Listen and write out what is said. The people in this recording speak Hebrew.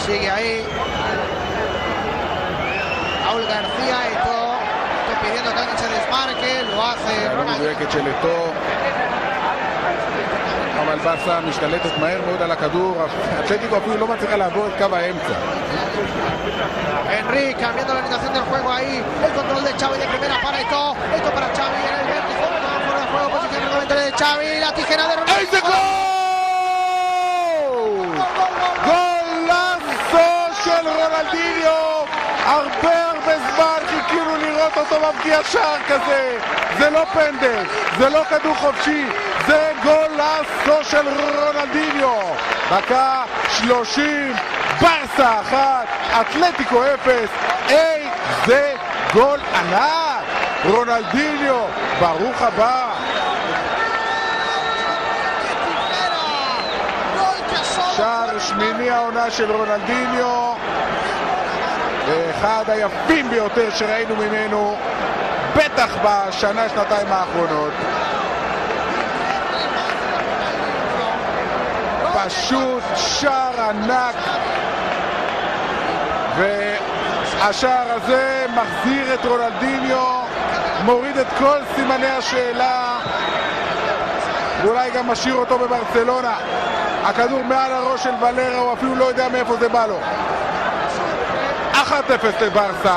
Sigue ahí Raúl García y todo pidiendo que alguien se desmarque, lo hace מדויקת של אתו, אבל ברסה משתלטת מהר מאוד על הכדור, אתלטיקו אפילו לא מצליחה לעבור את קו האמצע. Henry cambiando la orientación del juego ahí, el control de Xavi de primera para Eto'o, esto para Xavi en el vértice, fuera de juego, posición reglamentaria de Xavi, la tijera de Ronaldo. איזה גול! גולאסו של רונלדיניו, הרבה זמן חיכינו לראות אותו מבקיע שער כזה. זה לא פנדל, זה לא כדור חופשי, זה גולאסו של רונלדיניו. דקה 30, ברסה 1, אתלטיקו 0. איזה גול ענק! רונלדיניו, ברוך הבא. שער שמיני העונה של רונלדיניו, אחד היפים ביותר שראינו ממנו, בטח בשנה שנתיים האחרונות. פשוט שער ענק, והשער הזה מחזיר את רונלדיניו, מוריד את כל סימני השאלה, ואולי גם משאיר אותו בברצלונה. הכדור מעל הראש של ולרה, הוא אפילו לא יודע מאיפה זה בא לו. 1-0 לברסה.